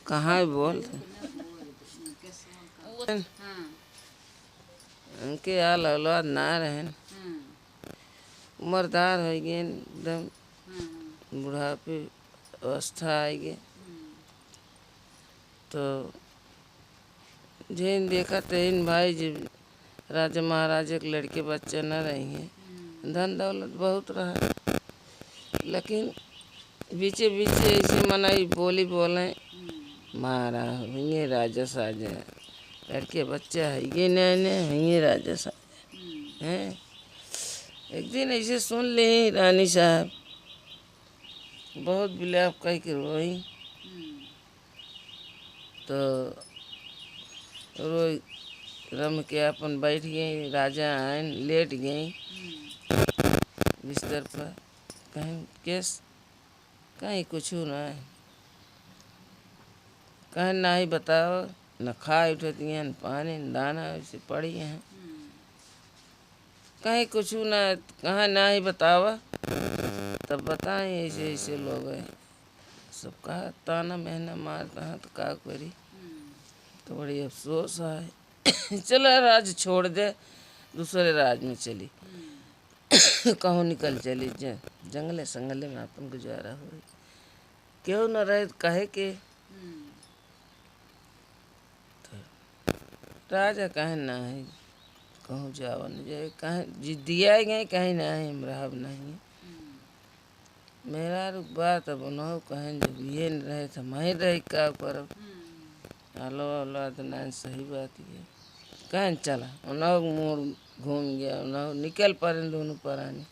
कहाँ बोल उनके आल औलाद ना रहें, उम्रदार हो गए एकदम, बुढ़ापे अवस्था आएगी तो जिन देखा तेन भाई जब राजा महाराजा के लड़के बच्चे न रहेंगे, धन दौलत बहुत रहा, लेकिन बीचे बीचे ऐसे मनाई बोली बोले मारा होंगे राजा साजे, लड़के बच्चा है ये नए नए होंगे राजा साजे हैं। एक दिन ऐसे सुन ले रानी साहब बहुत विलाप कह के रोई, तो रोई रम के अपन बैठ गई, राजा आए लेट गई बिस्तर पर, कहीं केस कहीं कुछ ना है, कहीं ना ही बताओ, न खा उठती हैं न पानी न दाना ऐसे पड़ी हैं, कहीं कुछ ना कहाँ ना ही बतावा, तब बताएं ऐसे ऐसे लोग हैं, सब कहा ताना महना मारता है तो का करी, तो बड़ी अफसोस आए चला राज छोड़ दे दूसरे राज में चली कहूँ निकल चली जंगले संगले में अपन गुजारा हो, क्यों न रहे कहे के राजा कहे ना है कहूँ जाओ न जाए, कहीं दिया गए कहीं ना है रहब नहीं, मेरा रुक बात अब न कहें जब ये न रहे तो मैं रह का करब, आलो औलाद ना सही बात ये कहें चला उन मोड़ घूम गया, उन निकल पड़े दोनों परानी,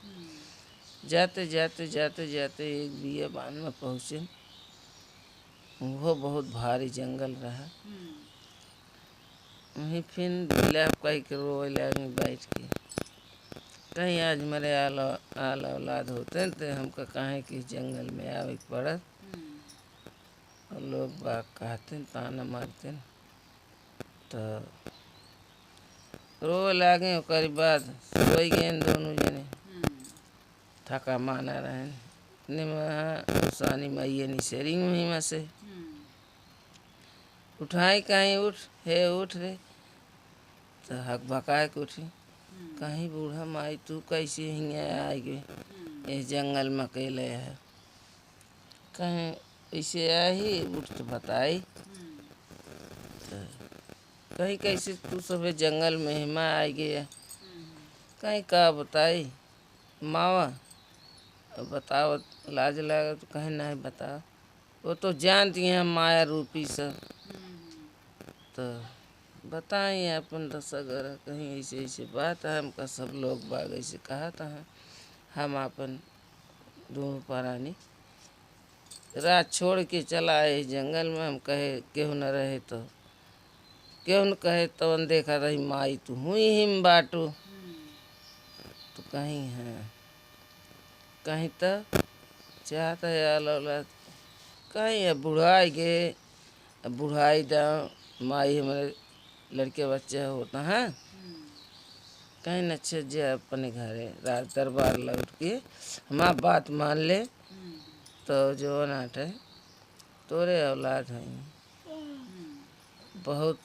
जाते जाते जाते जाते एक बियाबान में पहुँचे, वो बहुत भारी जंगल रहा, वहीं फिर विलाप कह के रोए लगे बैठ के, कहीं आज मेरे आल औलाद होते तो हमका कहे कि जंगल में आवे पड़त, और लोग बाग कहते ताना मारते, तो रोए लागे ओकर बाद सोई गए दोनों जने, थका माना रहे निमानी मैया निसरी महिमा से उठाई, कहीं उठ हे उठ रे, तो हक भकाए के उठी, कहीं बूढ़ा माई तू कैसे हिंगा आ गए इस जंगल में अकेले है, कहीं ऐसे आई उठ तो बताई, तो कहीं कैसे तू सब जंगल में हिमा आ गया, कहीं का बताई मावा बताओ लाज लगा तो कहीं नहीं बताओ, वो तो जानती हैं माया रूपी सब, तो बताएं अपन रसगर कहीं ऐसे ऐसे बात है, हमका सब लोग बाग ऐसे कहा था, हम अपन दोनों परानी रात छोड़ के चला आए जंगल में, हम कहे क्यों न रहे तो क्यों न कहे तो देखा रही माई तू हुई हिम बाटू, तो कहीं है कहीं तो चाहता है आल औलाद, कहीं अब बुढ़ाई गए, अब बुढ़ाई दाँ माई हमारे लड़के बच्चे होता है, कहीं न अच्छे जा अपने घरे राज दरबार लौट के हमारा बात मान ले, तो जो नाट है तोरे औलाद हैं, बहुत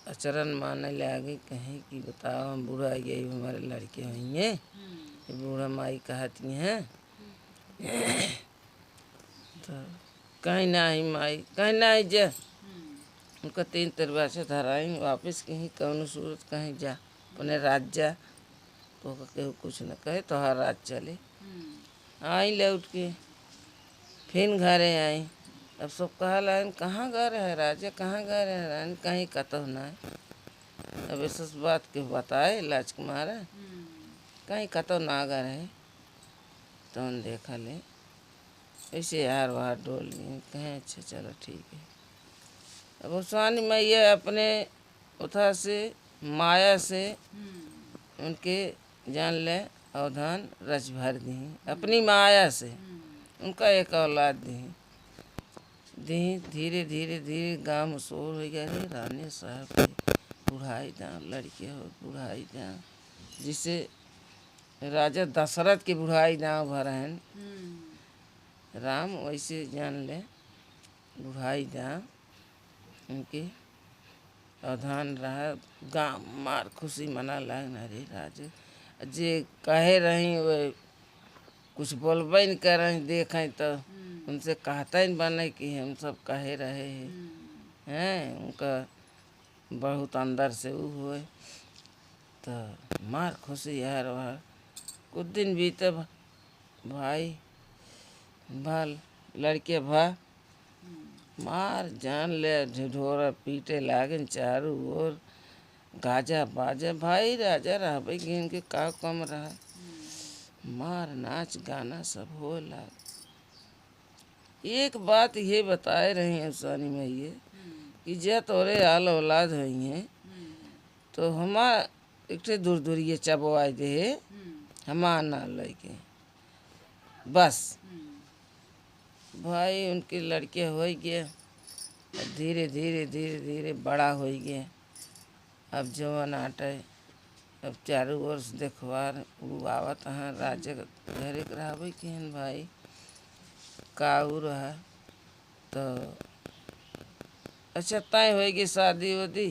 अचरन माने लगे, कहीं कि बताओ हम बूढ़ा गई हमारे लड़के होंगे, बूढ़ा माई कहती हैं तो कहीं ना ही माई कहीं ना ही जा, उनका 3 तरवा से धराई वापस कहीं कौन सूरत कहीं जा अपने राज जा, तो केहू कुछ न कहे तो हर रात चले आई लौट के फिर घरे आई, अब सब कहा लाइन कहाँ घर है राजा, कहाँ घर है रानी, कहीं कतौ ना है, अब इस बात के बताए लाज कुमारा कहीं कतौ ना घर है, तो देखा ले ऐसे हार वार डोल गए, कहें अच्छा चलो ठीक है, अब स्वानी मैया अपने उथा से माया से उनके जान ले अवधान रच भर दी, अपनी माया से उनका एक औलाद दी धीरे धीरे धीरे गाँव में शोर हो गया, रे रानी साहब के बुढ़ाई दाँ लड़के हो बुढ़ाई दाँ, जिसे राजा दशरथ की बुढ़ाई दाँ भर हैं राम, वैसे जान ले बुढ़ाई जा उनके अवधान रहा गाँव मार खुशी मना लाग रे राजे जे कहे रही वे कुछ बोलबे नहीं कर रही देखें तो उनसे कहता ही बने कि हम सब कहे रहे हैं उनका बहुत अंदर से वो हुए तो मार खुशी यार वहाँ कुछ दिन बीते भाई बाल लड़के भा मार जान ले ढिढोरा पीटे लागन चारों ओर गाजा बाजा भाई राजा रह गिन के का कम रहा मार नाच गाना सब हो लाग। एक बात ये बताए रही है उसानी में ये कि जे तोरे आल औलाद हुई हैं तो हमा एक दूर दूर ये चबवाए दे हमा ना लगे बस भाई उनके लड़के हो गए धीरे धीरे धीरे धीरे बड़ा हो गए अब जवान आटे अब चारों ओर से देखवार वो आवत हैं राजा घरे रहबे केहन भाई काऊ रहा तो अच्छा तय होगी शादी वादी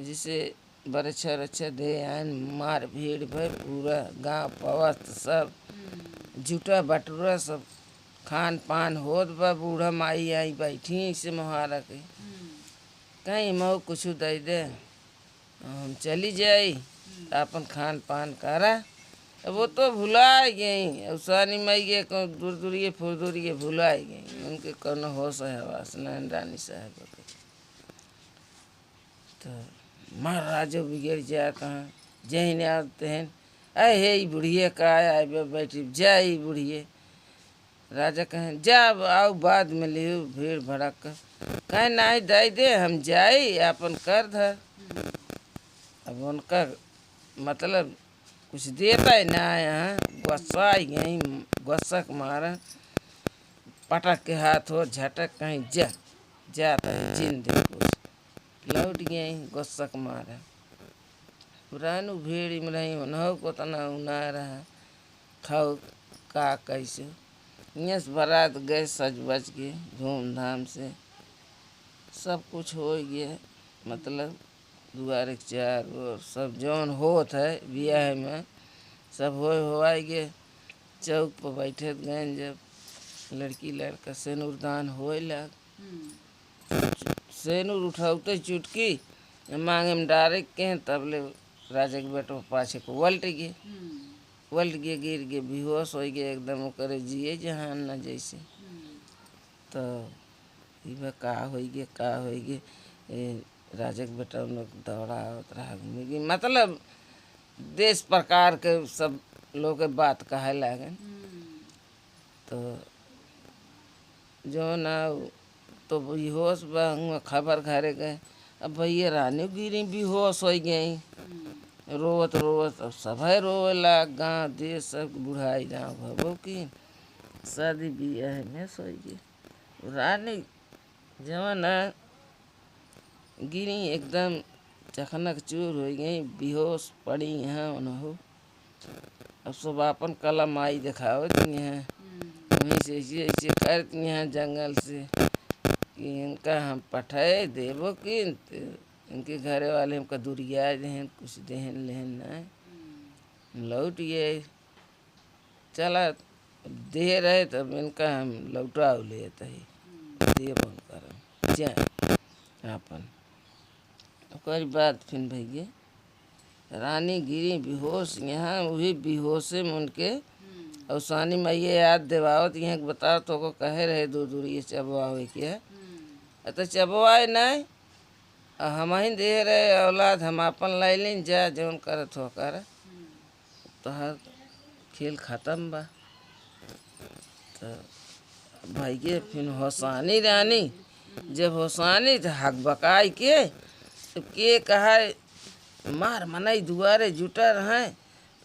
जिसे बरछा रच्छा दे आन मार भीड़ भाई पूरा गांव पवस्त सब जुटा बटुरा सब खान पान होत बा बूढ़ा माई आई बैठी से मुहारा के कहीं मऊ कुछ दे दे हम चली जाई अपन खान पान करा अब वो तो भुला गई उसानी मई के दूर दूरिए फुर दूरिए भुला गई उनके कौन होश है हवास रानी साहब के तो महाराजो बिगड़ जा कहाँ जहन आते हैं अरे हे बुढ़िए का आए बैठी जाई बुढ़िए राजा कहें जा आओ बाद में लियो भीड़ भड़क कहें नहीं दे दे हम जाई अपन कर धर अब उनका मतलब कुछ देता ही ना यहाँ गुस्सा ही गई गुस्सा के मारा पटक के हाथ हो झटक कहीं जाता है जिन दे कुछ लौट गई गुस्सा के मारा पुरानी भीड़ में रही हो को तना उना रहा खाओ का कैसे यहाँ से बारात गए सज बज के धूमधाम से सब कुछ हो गया मतलब दुआरे के चार और सब जौन होत है ब्याह में सब होआए गए चौक पर बैठे गए जब लड़की लड़का सेनुरदान होए लग सेनुर उठाते चुटकी मांगे में डारे के तब ले राजा के बेटो पाछे को वल्ट गए गिर गए बेहोश हो गए एकदम करे जिए जहान न जैसे तो इबे का हो गए राजा के बेटा लोग दौड़ावत रहा मतलब देश प्रकार के सब लोग बात कहे लागन तो जो ना तो बेहोश बा खबर घरे गए अब भैया रानी गिरी बेहोश हो गई रोवत रोवत अब सब रोवे लाग गाँव देश सब बुढ़ाई गाँव भबो की शादी ब्याह में सो गई रानी जवन गिरी एकदम चखनक चूर हो गई बेहोश पड़ी यहाँ उन्हों अब सब अपन कला माई दिखावत हैं वहीं से ऐसे ऐसे करती हैं जंगल से कि इनका हम पठाए देवो कि इनके घरे वाले हमका दुरिया देहन कुछ देहन लेहन नहीं लौट गए चला दे रहे तब इनका हम लौटा लेते ही देव कर जाए अपन ओकर बाद फिर भैया रानी गिरी बेहोश यहाँ वही बेहोशे में उनके और सानी मैया याद देवावत यहाँ बताओ तो को कहे रहे दूर दूर ये चबवावे क्या तो चबवाए नहीं हम ही दे रहे औलाद हम अपन लाई लें जा जौन करत हो कर तो हर खेल खत्म बा तो भाई के फिर होसानी रानी जब होसानी तो हक बकाई के कहा मार मनाई दुआरे जुटा रहे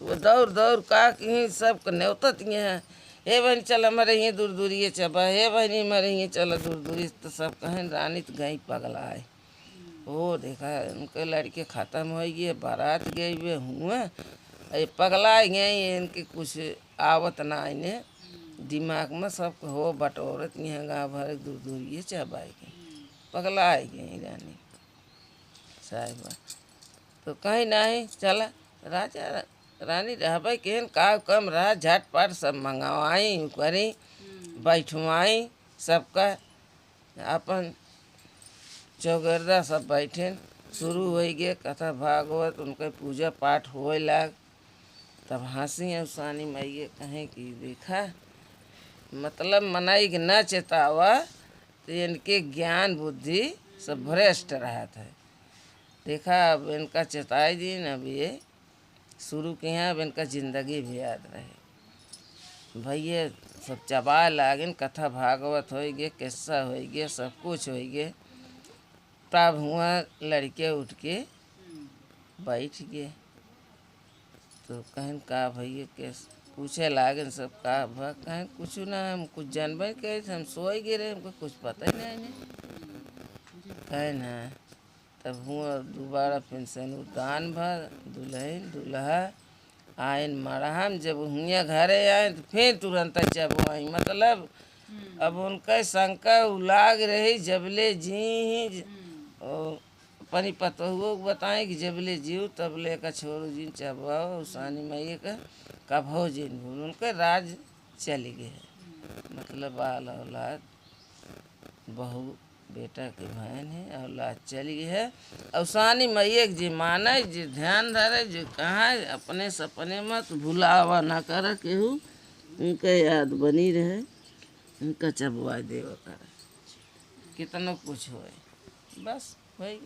तो वो दौड़ दौड़ का कहीं सब न्योतत हैं हे बहन चल हमारे ये दूर दूर ये चबा हे बहनी हमारे ये चल दूर दूर तो सब कहें रानी तो गई पगलाए वो देखा उनके लड़के ख़त्म हो गए बारात गए हुए हुए ये पगला गए इनके कुछ आवत ना इन्हें दिमाग में सब हो बटोरत यहाँ गाँव भर दूर दूर ये चबाएगी पगला आएगी रानी साहिबा तो कहीं नहीं चला राजा रानी रहबे केहन का कम रहा झटपट सब मंगवाई करी बैठवाई सबका अपन चौगरदा सब बैठे शुरू हो गए कथा भागवत उनके पूजा पाठ होए लाग तब हंसी उसानी मैये कहें कि देखा मतलब मनाई कि न चेतावा तो इनके ज्ञान बुद्धि सब भ्रष्ट रहा था देखा अब इनका चेताई दिन अब ये शुरू किया अब इनका ज़िंदगी भी याद रहे भैया सब चबा लागिन कथा भागवत हो गए किस्सा हो गए सब कुछ हो गए तब हुआ लड़के उठ के बैठ गए तो कहें का भैया कैसे पूछे लागन सब का भा कहें कुछ ना हम कुछ जानबे करे हम सोए गिरे रहे हमको कुछ पता ही नहीं कहे ना तब हुआ दोबारा फिर से दान भर दुल्हन दूल्हा आयन मरहम जब हुआ घरे आए तो फिर तुरंत जब आई मतलब अब उनका शंका उलाग रही जबले जी अपनी पतहुओं को बताएं कि जबले जीव तबले का छोड़ो जिन चबाओ उसानी मैया का कब हो जिन भूल उनका राज चली गए मतलब बाल औलाद बहू बेटा की बहन है औलाद चली गई है अवसानी मैया जी माने जी ध्यान धरे जो कहाँ अपने सपने मत भुलावा ना कर केहू उनका याद बनी रहे उनका चबवा देवा कर कितना कुछ होए बस हो गई।